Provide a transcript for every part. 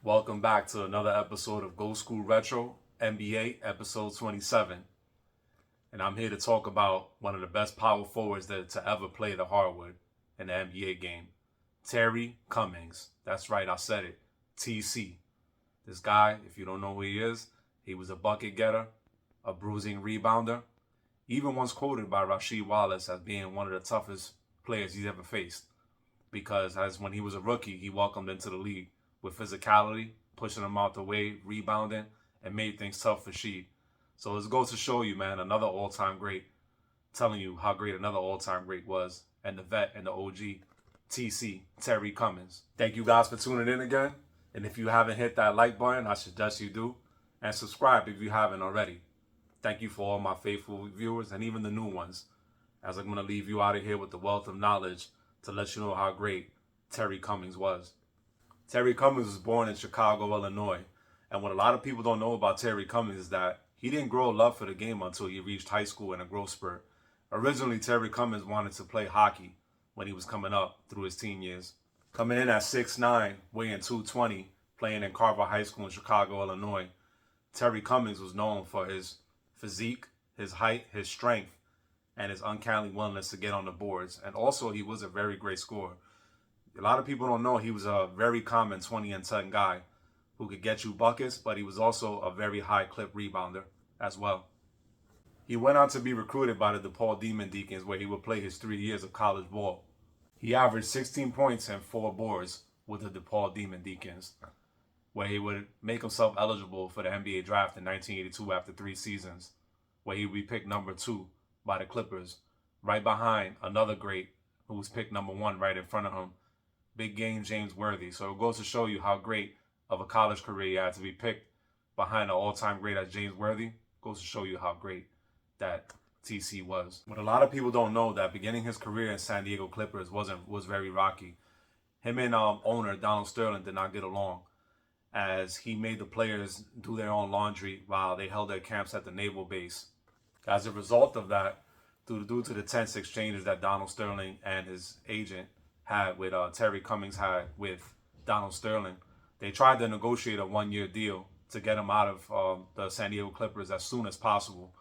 Welcome back to another episode of Go School Retro NBA, episode 27. And I'm here to talk about one of the best power forwards to ever play the hardwood in the NBA game, Terry Cummings. That's right, I said it, TC. This guy, if you don't know who he is, he was a bucket getter, a bruising rebounder, even once quoted by Rasheed Wallace as being one of the toughest players he's ever faced. Because as when he was a rookie, he welcomed into the league with physicality, pushing him out the way, rebounding, and made things tough for Sheed. So it goes to show you, man, another all-time great, telling you how great another all-time great was, and the vet and the OG, TC, Terry Cummings. Thank you guys for tuning in again. And if you haven't hit that like button, I suggest you do. And subscribe if you haven't already. Thank you for all my faithful viewers and even the new ones, as I'm going to leave you out of here with the wealth of knowledge to let you know how great Terry Cummings was. Terry Cummings was born in Chicago, Illinois. And what a lot of people don't know about Terry Cummings is that he didn't grow a love for the game until he reached high school in a growth spurt. Originally, Terry Cummings wanted to play hockey when he was coming up through his teen years. Coming in at 6'9", weighing 220, playing in Carver High School in Chicago, Illinois, Terry Cummings was known for his physique, his height, his strength, and his uncanny willingness to get on the boards. And also, he was a very great scorer. A lot of people don't know he was a very common 20 and 10 guy who could get you buckets, but he was also a very high clip rebounder as well. He went on to be recruited by the DePaul Demon Deacons, where he would play his 3 years of college ball. He averaged 16 points and 4 boards with the DePaul Demon Deacons, where he would make himself eligible for the NBA draft in 1982 after 3 seasons, where he would be picked number 2 by the Clippers, right behind another great who was picked number 1 right in front of him, big game James Worthy. So it goes to show you how great of a college career he had to be picked behind an all-time great as James Worthy. Goes to show you how great that TC was. But a lot of people don't know that beginning his career in San Diego Clippers was very rocky. Him and owner Donald Sterling did not get along, as he made the players do their own laundry while they held their camps at the naval base. As a result of that, due to the tense exchanges that Donald Sterling and his agent had with Terry Cummings had with Donald Sterling, they tried to negotiate a 1-year deal to get him out of the San Diego Clippers as soon as possible.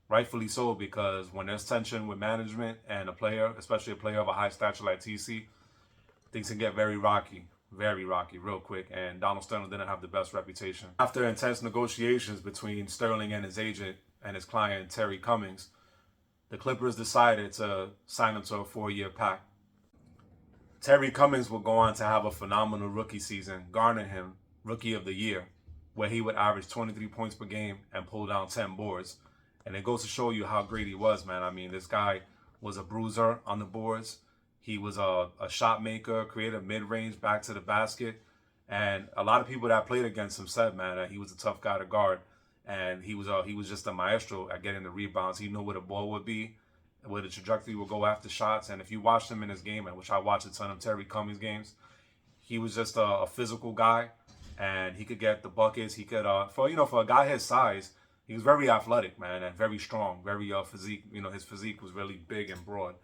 Rightfully so, because when there's tension with management and a player, especially a player of a high stature like TC, things can get very rocky real quick, and Donald Sterling didn't have the best reputation. After intense negotiations between Sterling and his agent and his client Terry Cummings, the Clippers decided to sign him to a 4-year pact. Terry Cummings would go on to have a phenomenal rookie season, garner him Rookie of the Year, where he would average 23 points per game and pull down 10 boards. And it goes to show you how great he was, man. I mean, this guy was a bruiser on the boards. He was a shot maker, created mid-range, back to the basket. And a lot of people that played against him said, man, that he was a tough guy to guard. And he was just a maestro at getting the rebounds. He knew where the ball would be, where the trajectory will go after shots. And if you watched him in his game, which I watched a ton of Terry Cummings games, he was just a physical guy, and he could get the buckets. He could, for a guy his size, he was very athletic, man, and very strong, very physique. His physique was really big and broad,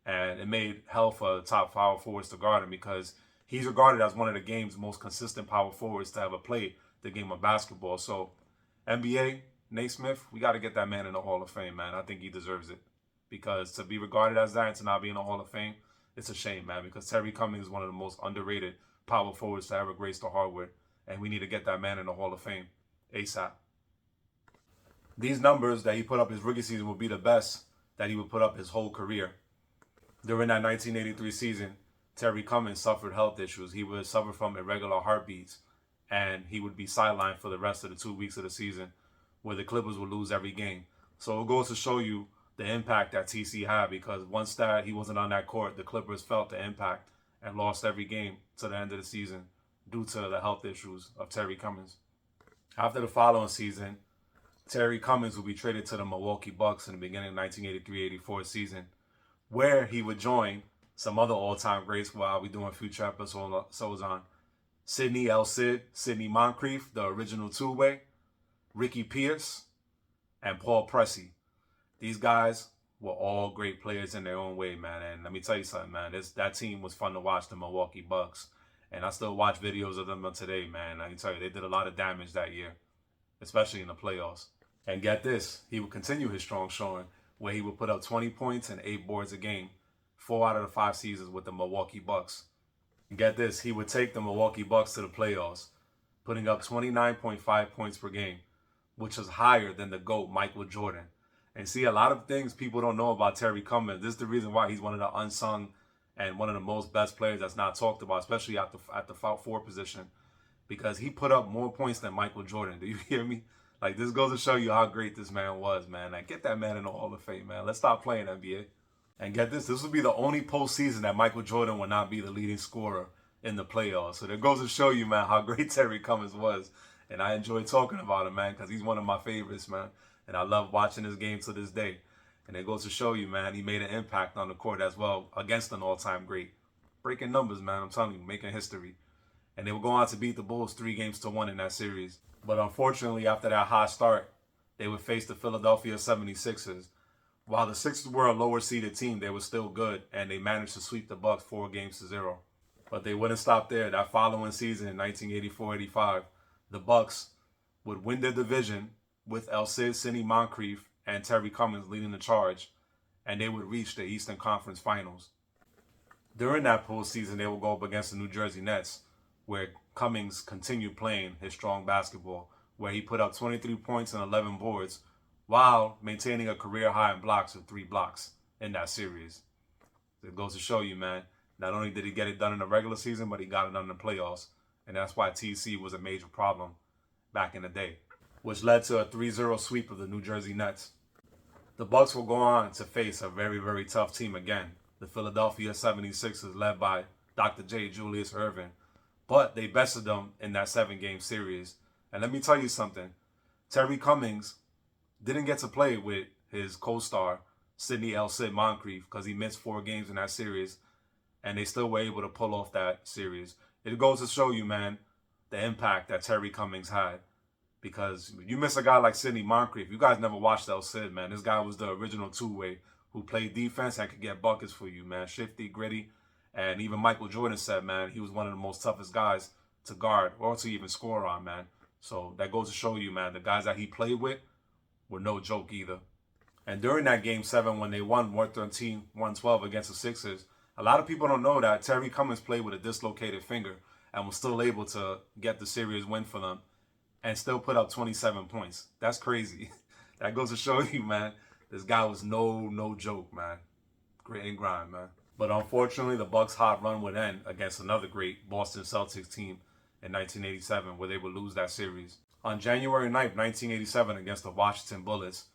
and it made hell for top power forwards to guard him, because he's regarded as one of the game's most consistent power forwards to ever play the game of basketball. So NBA, Naismith, we got to get that man in the Hall of Fame, man. I think he deserves it. Because to be regarded as that and to not be in the Hall of Fame, it's a shame, man. Because Terry Cummings is one of the most underrated power forwards to ever grace the hardwood. And we need to get that man in the Hall of Fame ASAP. These numbers that he put up his rookie season will be the best that he would put up his whole career. During that 1983 season, Terry Cummings suffered health issues. He would suffer from irregular heartbeats, and he would be sidelined for the rest of the 2 weeks of the season, where the Clippers would lose every game. So it goes to show you the impact that TC had, because once that he wasn't on that court, the Clippers felt the impact and lost every game to the end of the season due to the health issues of Terry Cummings. After the following season, Terry Cummings would be traded to the Milwaukee Bucks in the beginning of 1983-84 season, where he would join some other all-time greats who I'll be doing future episodes on. Sidney L. Sidney Moncrief, the original two-way, Ricky Pierce, and Paul Pressey. These guys were all great players in their own way, man. And let me tell you something, man. That team was fun to watch, the Milwaukee Bucks. And I still watch videos of them today, man. I can tell you, they did a lot of damage that year, especially in the playoffs. And get this, he would continue his strong showing where he would put up 20 points and 8 boards a game, 4 out of the 5 seasons with the Milwaukee Bucks. And get this, he would take the Milwaukee Bucks to the playoffs, putting up 29.5 points per game, which is higher than the GOAT, Michael Jordan. And see, a lot of things people don't know about Terry Cummings. This is the reason why he's one of the unsung and one of the most best players that's not talked about, especially at the forward position, because he put up more points than Michael Jordan. Do you hear me? Like, this goes to show you how great this man was, man. Like, get that man in the Hall of Fame, man. Let's stop playing NBA. And get this would be the only postseason that Michael Jordan would not be the leading scorer in the playoffs. So that goes to show you, man, how great Terry Cummings was. And I enjoy talking about him, man, because he's one of my favorites, man. And I love watching his game to this day. And it goes to show you, man, he made an impact on the court as well against an all-time great. Breaking numbers, man, I'm telling you, making history. And they would go on to beat the Bulls 3-1 in that series. But unfortunately, after that hot start, they would face the Philadelphia 76ers. While the Sixers were a lower-seeded team, they were still good, and they managed to sweep the Bucks 4-0. But they wouldn't stop there. That following season, in 1984-85, the Bucks would win the division with El Cid, Sidney Moncrief, and Terry Cummings leading the charge, and they would reach the Eastern Conference Finals. During that postseason, they would go up against the New Jersey Nets, where Cummings continued playing his strong basketball, where he put up 23 points and 11 boards, while maintaining a career high in blocks of 3 blocks in that series. It goes to show you, man, not only did he get it done in the regular season, but he got it done in the playoffs. And that's why TC was a major problem back in the day, which led to a 3-0 sweep of the New Jersey Nets. The Bucks will go on to face a very, very tough team again, the Philadelphia 76ers, led by Dr. J. Julius Erving. But they bested them in that 7-game series. And let me tell you something. Terry Cummings didn't get to play with his co-star, Sidney El Cid Moncrief, because he missed 4 games in that series. And they still were able to pull off that series. It goes to show you, man, the impact that Terry Cummings had. Because you miss a guy like Sidney Moncrief. You guys never watched El Cid, man. This guy was the original two-way who played defense and could get buckets for you, man. Shifty, gritty. And even Michael Jordan said, man, he was one of the most toughest guys to guard or to even score on, man. So that goes to show you, man, the guys that he played with were no joke either. And during that Game 7, when they won 113-112 against the Sixers, a lot of people don't know that Terry Cummings played with a dislocated finger and was still able to get the series win for them and still put up 27 points. That's crazy. That goes to show you, man, this guy was no joke, man. Grit and grind, man. But unfortunately, the Bucks' hot run would end against another great Boston Celtics team in 1987, where they would lose that series. On January 9th, 1987, against the Washington Bullets,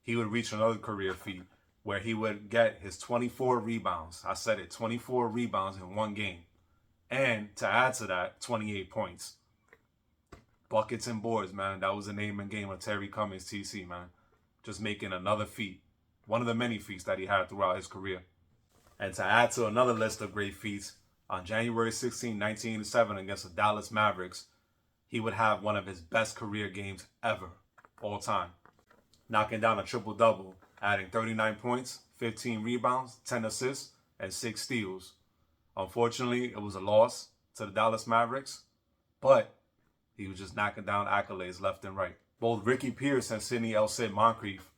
he would reach another career feat where he would get his 24 rebounds. I said it, 24 rebounds in one game. And to add to that, 28 points. Buckets and boards, man. That was the name and game of Terry Cummings, TC, man. Just making another feat. One of the many feats that he had throughout his career. And to add to another list of great feats, on January 16, 1987, against the Dallas Mavericks, he would have one of his best career games ever, all time. Knocking down a triple-double, adding 39 points, 15 rebounds, 10 assists, and 6 steals. Unfortunately, it was a loss to the Dallas Mavericks, but he was just knocking down accolades left and right. Both Ricky Pierce and Sidney El Cid Moncrief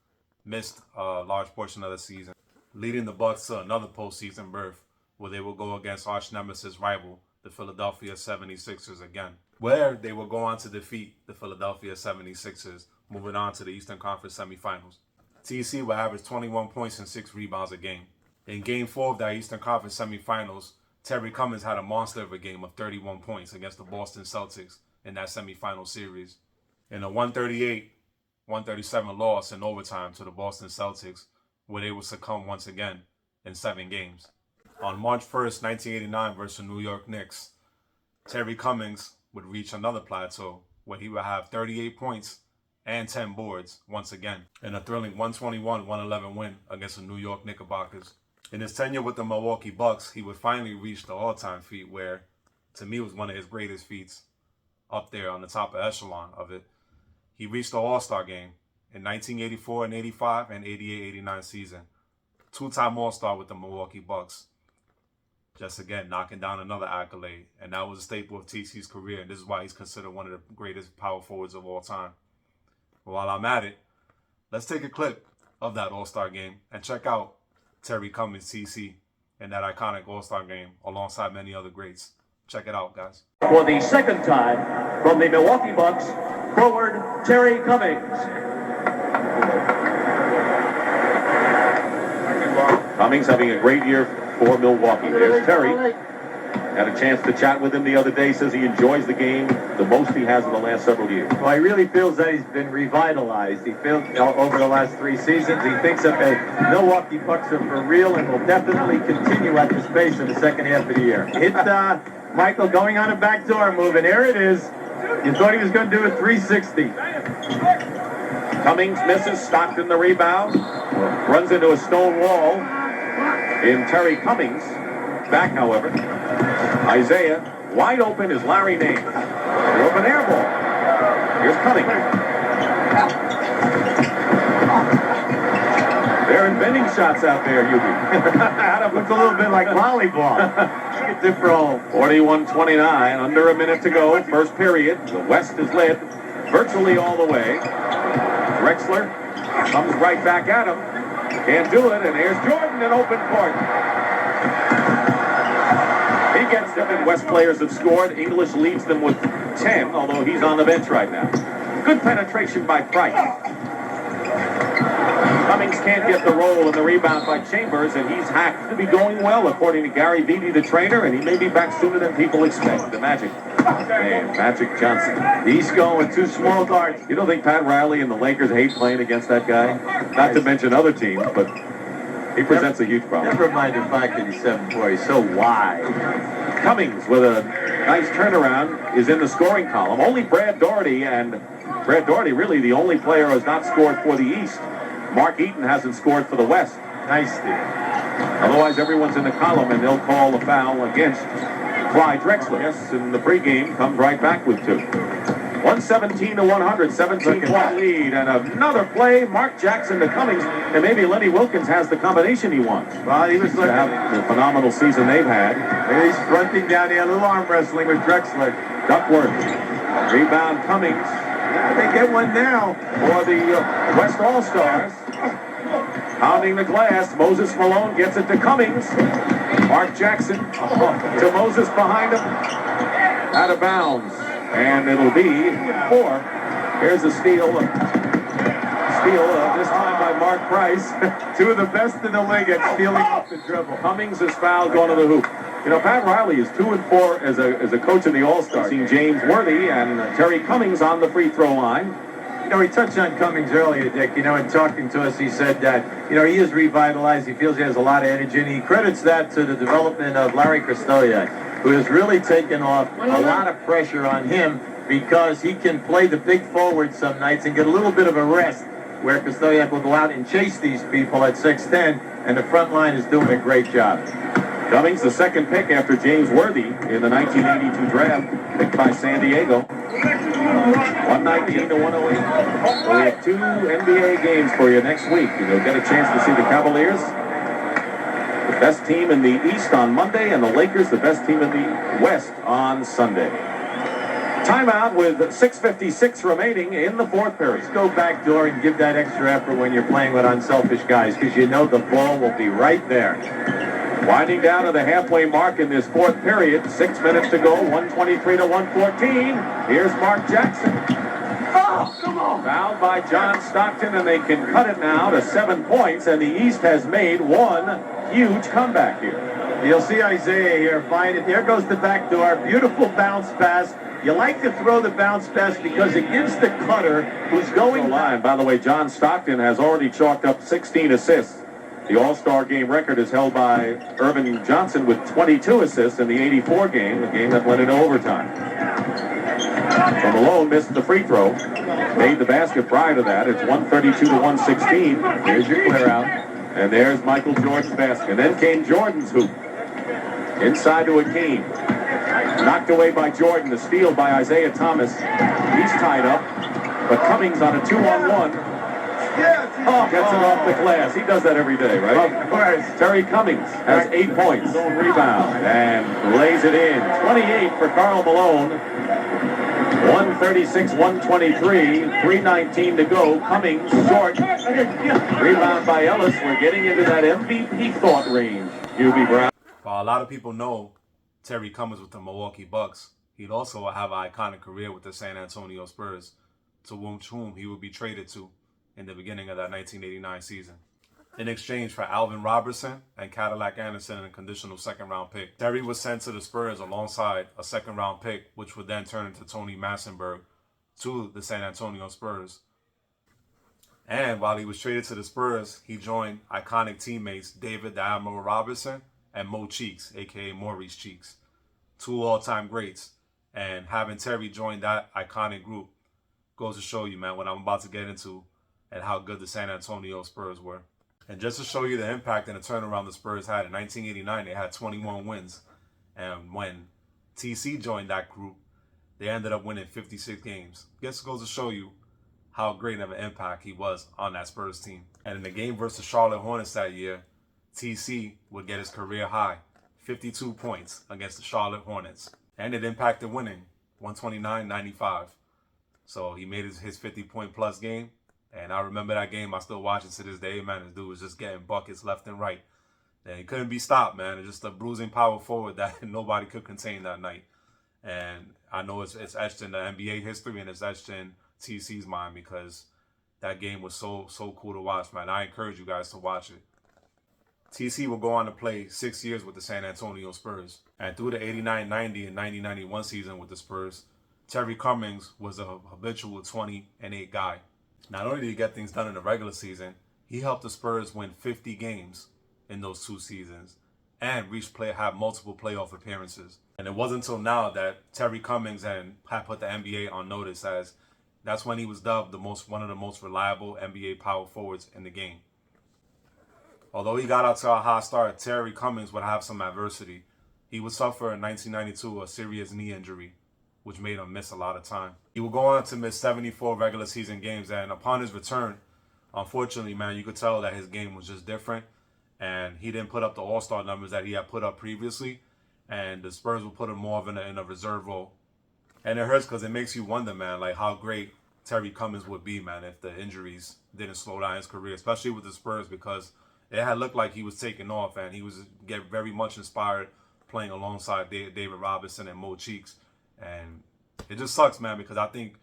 missed a large portion of the season, leading the Bucks to another postseason berth where they will go against arch nemesis rival, the Philadelphia 76ers again, where they will go on to defeat the Philadelphia 76ers, moving on to the Eastern Conference semifinals. TC will average 21 points and 6 rebounds a game. In Game 4 of that Eastern Conference semifinals, Terry Cummings had a monster of a game of 31 points against the Boston Celtics in that semifinal series. In a 138-137 loss in overtime to the Boston Celtics, where they would succumb once again in 7 games. On March 1st, 1989 versus the New York Knicks, Terry Cummings would reach another plateau where he would have 38 points and 10 boards once again in a thrilling 121-111 win against the New York Knickerbockers. In his tenure with the Milwaukee Bucks, he would finally reach the all-time feat where, to me, was one of his greatest feats, up there on the top of echelon of it. He reached the All-Star game in 1984 and 85 and 88-89 season. 2-time All-Star with the Milwaukee Bucks. Just again, knocking down another accolade. And that was a staple of TC's career. And this is why he's considered one of the greatest power forwards of all time. While I'm at it, let's take a clip of that All-Star game and check out Terry Cummings, TC, in that iconic All-Star game alongside many other greats. Check it out, guys. For the second time from the Milwaukee Bucks, forward Terry Cummings. Cummings having a great year for Milwaukee. There's Terry. Had a chance to chat with him the other day. Says he enjoys the game the most he has in the last several years. Well, he really feels that he's been revitalized. He feels over the last 3 seasons. He thinks that the Milwaukee Bucks are for real and will definitely continue at this pace in the second half of the year. Hit Michael going on a backdoor move, and here it is. You thought he was going to do a 360. Cummings misses. Stockton the rebound. Runs into a stone wall in Terry Cummings. Back, however. Isaiah, wide open is Larry Nance. The open air ball. Here's Cummings. They're inventing shots out there, Hubie. Looks a little bit like volleyball. Different. 41-29, under a minute to go. First period. The West is led virtually all the way. Drexler comes right back at him. Can't do it, and there's Jordan in open court. He gets them, and West players have scored. English leads them with 10, although he's on the bench right now. Good penetration by Price. Cummings can't get the roll and the rebound by Chambers, and he's hacked to be going well, according to Gary Vitti, the trainer, and he may be back sooner than people expect. The Magic. Man, Magic Johnson. He's going with 2 small guards. You don't think Pat Riley and the Lakers hate playing against that guy? Not to mention other teams, but he presents a huge problem. Never mind the fact that he's 7'4". He's so wide. Cummings with a nice turnaround is in the scoring column. Only Brad Daugherty, and Brad Daugherty really the only player who has not scored for the East. Mark Eaton hasn't scored for the West. Nice steal. Otherwise, everyone's in the column, and they'll call a foul against Clyde Drexler. Yes, in the pregame, comes right back with 2. 117-100, 17-point lead, and another play. Mark Jackson to Cummings, and maybe Lenny Wilkins has the combination he wants. Well, he was looking to have the phenomenal season they've had. He's fronting down here, a little arm wrestling with Drexler. Duckworth, rebound Cummings. Yeah, they get one now for the West All-Stars. Pounding the glass, Moses Malone gets it to Cummings. Mark Jackson to Moses behind him. Out of bounds. And it'll be 4. Here's a steal. This time by Mark Price. 2 of the best in the league at stealing off the dribble. Cummings is fouled going to the hoop. You know, Pat Riley is 2-4 as a coach in the All-Star. Seen James Worthy and Terry Cummings on the free throw line. You know, he touched on Cummings earlier, Dick. You know, in talking to us, he said that, you know, he is revitalized. He feels he has a lot of energy, and he credits that to the development of Larry Krystkowiak, who has really taken off a lot of pressure on him because he can play the big forward some nights and get a little bit of a rest where Krystkowiak will go out and chase these people at 6'10", and the front line is doing a great job. Cummings, the second pick after James Worthy in the 1982 draft, picked by San Diego. 119-108. So we have 2 NBA games for you next week. You'll get a chance to see the Cavaliers, the best team in the East, on Monday, and the Lakers, the best team in the West, on Sunday. Timeout with 6:56 remaining in the 4th period. Just go back door and give that extra effort when you're playing with unselfish guys, because you know the ball will be right there. Winding down to the halfway mark in this 4th period. 6 minutes to go, 123-114. Here's Mark Jackson. Oh, come on. Fouled by John Stockton, and they can cut it now to 7 points, and the East has made one huge comeback here. You'll see Isaiah here find it. There goes the back door. Beautiful bounce pass. You like to throw the bounce pass because it gives the cutter who's going line. By the way, John Stockton has already chalked up 16 assists. The All-Star game record is held by Irvin Johnson with 22 assists in the 84 game, the game that went into overtime. So Malone missed the free throw, made the basket prior to that. It's 132-116. Here's your clear out. And there's Michael Jordan's basket. And then came Jordan's hoop. Inside to Hakeem. Knocked away by Jordan. The steal by Isaiah Thomas. He's tied up. But Cummings on a 2-on-1 Gets it off the glass. He does that every day, right? Of course. Terry Cummings has 8 points, rebound, and lays it in. 28 for Karl Malone. 136-123, 3:19 to go. Cummings short. Rebound by Ellis. We're getting into that MVP thought range. UB Brown. While a lot of people know Terry Cummings with the Milwaukee Bucks, he'd also have an iconic career with the San Antonio Spurs, to whom he would be traded to in the beginning of that 1989 season, in exchange for Alvin Robertson and Cadillac Anderson and a conditional second-round pick. Terry was sent to the Spurs alongside a second-round pick, which would then turn into Tony Massenburg to the San Antonio Spurs. And while he was traded to the Spurs, he joined iconic teammates David the Admiral Robinson and Mo Cheeks, a.k.a. Maurice Cheeks, 2 all-time greats. And having Terry join that iconic group goes to show you, man, what I'm about to get into and how good the San Antonio Spurs were. And just to show you the impact and the turnaround the Spurs had, in 1989, they had 21 wins. And when TC joined that group, they ended up winning 56 games. Just goes to show you how great of an impact he was on that Spurs team. And in the game versus Charlotte Hornets that year, TC would get his career high, 52 points against the Charlotte Hornets. And it impacted winning, 129-95. So he made his 50-point plus game. And I remember that game. I still watch it to this day, man. This dude was just getting buckets left and right. And he couldn't be stopped, man. It's just a bruising power forward that nobody could contain that night. And I know it's etched in the NBA history and it's etched in TC's mind because that game was so cool to watch, man. I encourage you guys to watch it. TC will go on to play 6 years with the San Antonio Spurs. And through the 89-90 and 90-91 season with the Spurs, Terry Cummings was a habitual 20-8 guy. Not only did he get things done in the regular season, he helped the Spurs win 50 games in those 2 seasons and have multiple playoff appearances. And it wasn't until now that Terry Cummings had put the NBA on notice, as that's when he was dubbed one of the most reliable NBA power forwards in the game. Although he got out to a hot start, Terry Cummings would have some adversity. He would suffer in 1992 a serious knee injury, which made him miss a lot of time. He would go on to miss 74 regular season games, and upon his return, unfortunately, man, you could tell that his game was just different, and he didn't put up the all-star numbers that he had put up previously, and the Spurs would put him more of in a reserve role. And it hurts because it makes you wonder, man, like how great Terry Cummings would be, man, if the injuries didn't slow down his career, especially with the Spurs, because it had looked like he was taking off, and he was get very much inspired playing alongside David Robinson and Mo Cheeks. And it just sucks, man, because I think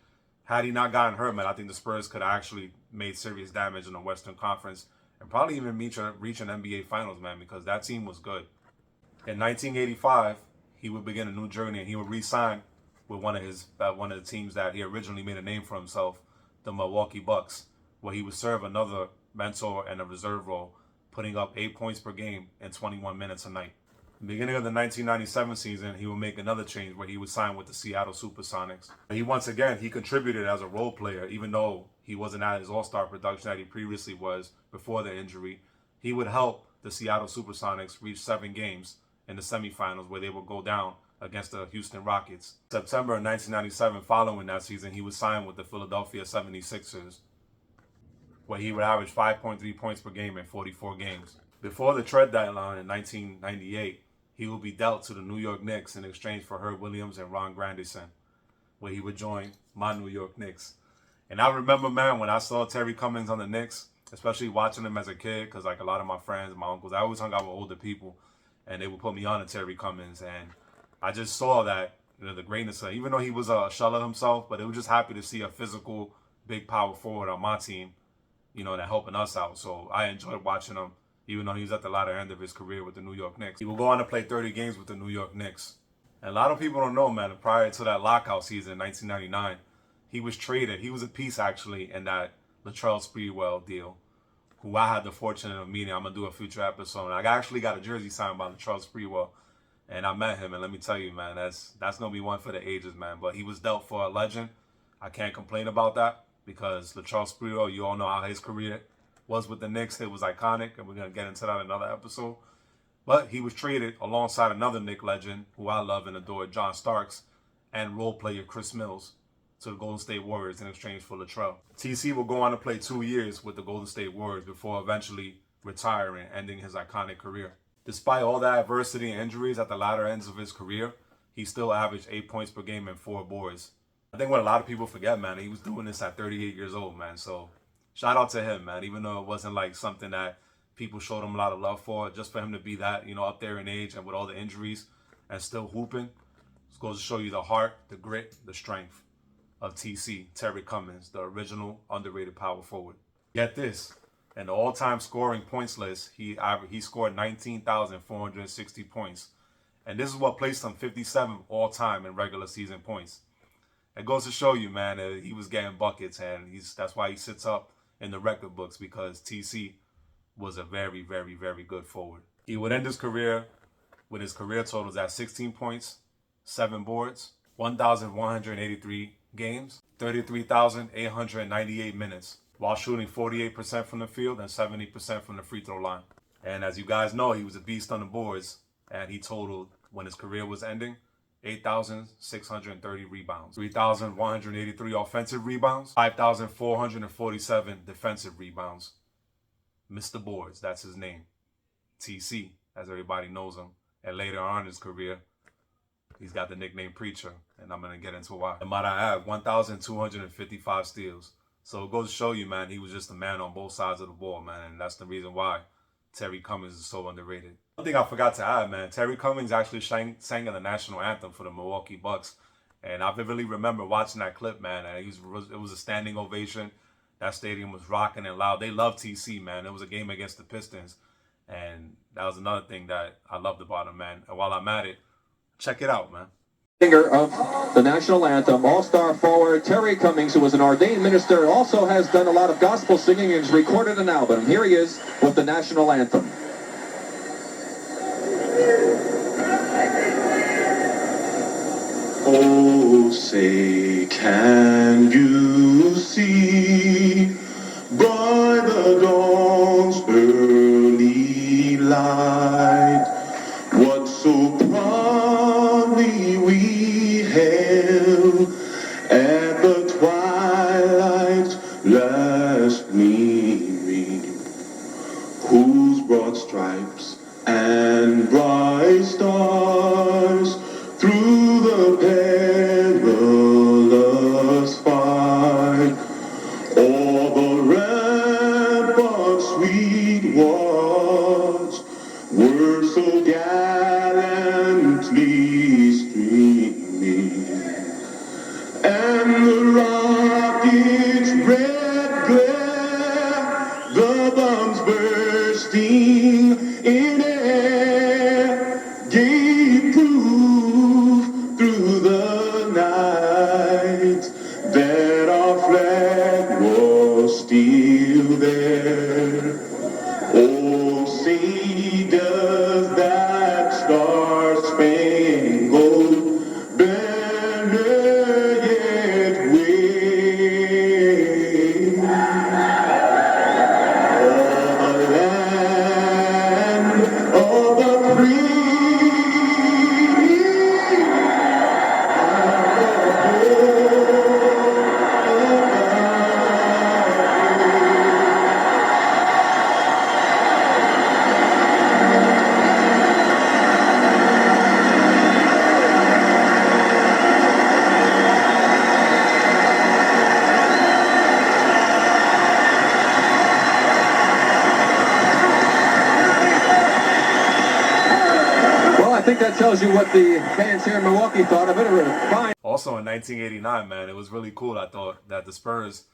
had he not gotten hurt, man, I think the Spurs could have actually made serious damage in the Western Conference and probably even reach an NBA Finals, man, because that team was good. In 1985, he would begin a new journey, and he would re-sign with one of the teams that he originally made a name for himself, the Milwaukee Bucks, where he would serve another mentor and a reserve role, putting up 8 points per game in 21 minutes a night. Beginning of the 1997 season, he would make another change where he would sign with the Seattle Supersonics. He contributed as a role player, even though he wasn't at his all-star production that he previously was before the injury. He would help the Seattle Supersonics reach 7 games in the semifinals, where they would go down against the Houston Rockets. September of 1997, following that season, he would sign with the Philadelphia 76ers, where he would average 5.3 points per game in 44 games. Before the trade deadline in 1998, he would be dealt to the New York Knicks in exchange for Herb Williams and Ron Grandison, where he would join my New York Knicks. And I remember, man, when I saw Terry Cummings on the Knicks, especially watching him as a kid, because like a lot of my friends, my uncles, I always hung out with older people, and they would put me on to Terry Cummings, and I just saw that, the greatness of, even though he was a shell of himself, but it was just happy to see a physical, big power forward on my team, that helping us out. So I enjoyed watching him, even though he was at the latter end of his career with the New York Knicks. He will go on to play 30 games with the New York Knicks. And a lot of people don't know, man, prior to that lockout season in 1999, he was traded. He was a piece, actually, in that Latrell Sprewell deal, who I had the fortune of meeting. I'm going to do a future episode. I actually got a jersey signed by Latrell Sprewell, and I met him, and let me tell you, man, that's going to be one for the ages, man. But he was dealt for a legend. I can't complain about that, because Latrell Sprewell, you all know how his career was with the Knicks. It was iconic, and we're going to get into that in another episode. But he was traded alongside another Knick legend who I love and adore, John Starks, and role player Chris Mills, to the Golden State Warriors in exchange for Latrell. TC will go on to play 2 years with the Golden State Warriors before eventually retiring, ending his iconic career. Despite all the adversity and injuries at the latter ends of his career, he still averaged 8 points per game and 4 boards. I think what a lot of people forget, man, he was doing this at 38 years old, man. So shout out to him, man, even though it wasn't like something that people showed him a lot of love for, just for him to be that, up there in age and with all the injuries and still hooping. It goes to show you the heart, the grit, the strength of TC, Terry Cummings, the original underrated power forward. Get this, in the all-time scoring points list, he scored 19,460 points. And this is what placed him 57th all-time in regular season points. It goes to show you, man, that he was getting buckets, and that's why he sits up in the record books, because TC was a very, very, very good forward. He would end his career with his career totals at 16 points, 7 boards, 1,183 games, 33,898 minutes, while shooting 48% from the field and 70% from the free throw line. And as you guys know, he was a beast on the boards, and he totaled, when his career was ending, 8,630 rebounds, 3,183 offensive rebounds, 5,447 defensive rebounds. Mr. Boards, that's his name. TC, as everybody knows him. And later on in his career, he's got the nickname Preacher, and I'm going to get into why. And might I add, 1,255 steals. So it goes to show you, man, he was just a man on both sides of the ball, man, and that's the reason why Terry Cummings is so underrated. One thing I forgot to add, man, Terry Cummings actually sang in the national anthem for the Milwaukee Bucks, and I vividly remember watching that clip, man, and it was a standing ovation. That stadium was rocking and loud. They loved TC, man. It was a game against the Pistons, and that was another thing that I loved about him, man. And while I'm at it, check it out, man. Singer of the national anthem, all-star forward Terry Cummings, who was an ordained minister, also has done a lot of gospel singing and has recorded an album. Here he is with the national anthem. Oh, say, can you see by the dawn's early light what so proudly we hailed at the twilight's last gleaming, whose broad stripes and bright stars through the perilous fight o'er the rampart's sweet watch were so gallantly streaming, and the rocket's red glare, the bombs bursting in air, gave proof through the night that our flag was still there. Oh, say does that star-spangled banner yet wave o'er the land of the free? Well, I think that tells you what the fans here in Milwaukee thought of it. It was fine. Also in 1989, man, it was really cool, I thought, that the Spurs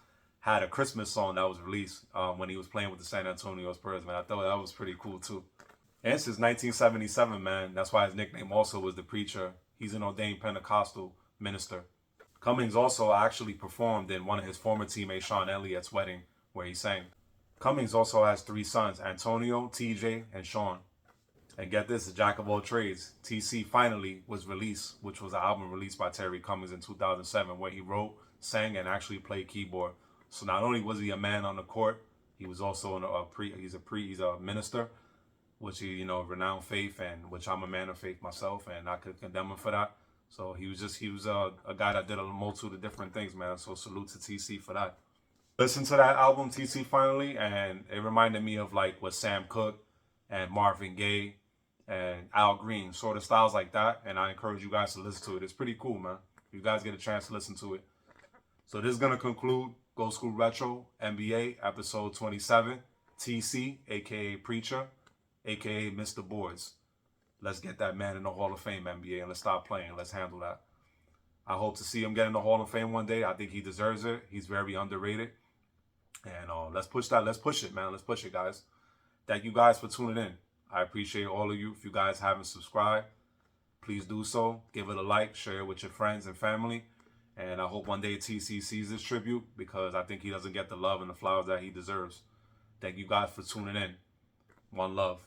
had a Christmas song that was released when he was playing with the San Antonio Spurs, man. I thought that was pretty cool, too. And since 1977, man, that's why his nickname also was the Preacher. He's an ordained Pentecostal minister. Cummings also actually performed in one of his former teammates, Sean Elliott's wedding, where he sang. Cummings also has 3 sons, Antonio, TJ, and Sean. And get this, a jack of all trades. TC finally was released, which was an album released by Terry Cummings in 2007, where he wrote, sang, and actually played keyboard. So not only was he a man on the court, he was also he's a minister, which he, renowned faith, and which I'm a man of faith myself, and I could condemn him for that. So he was a guy that did a multitude of different things, man. So salute to TC for that. Listen to that album, TC, finally, and it reminded me of like what Sam Cooke and Marvin Gaye and Al Green, sort of styles like that. And I encourage you guys to listen to it. It's pretty cool, man. You guys get a chance to listen to it. So this is gonna conclude Go School Retro NBA episode 27. TC, aka Preacher, aka Mr. Boards. Let's get that man in the Hall of Fame, NBA, and let's stop playing. Let's handle that. I hope to see him get in the Hall of Fame one day. I think he deserves it. He's very underrated. And let's push that. Let's push it, man. Let's push it, guys. Thank you guys for tuning in. I appreciate all of you. If you guys haven't subscribed, please do so. Give it a like. Share it with your friends and family. And I hope one day TC sees this tribute because I think he doesn't get the love and the flowers that he deserves. Thank you guys for tuning in. One love.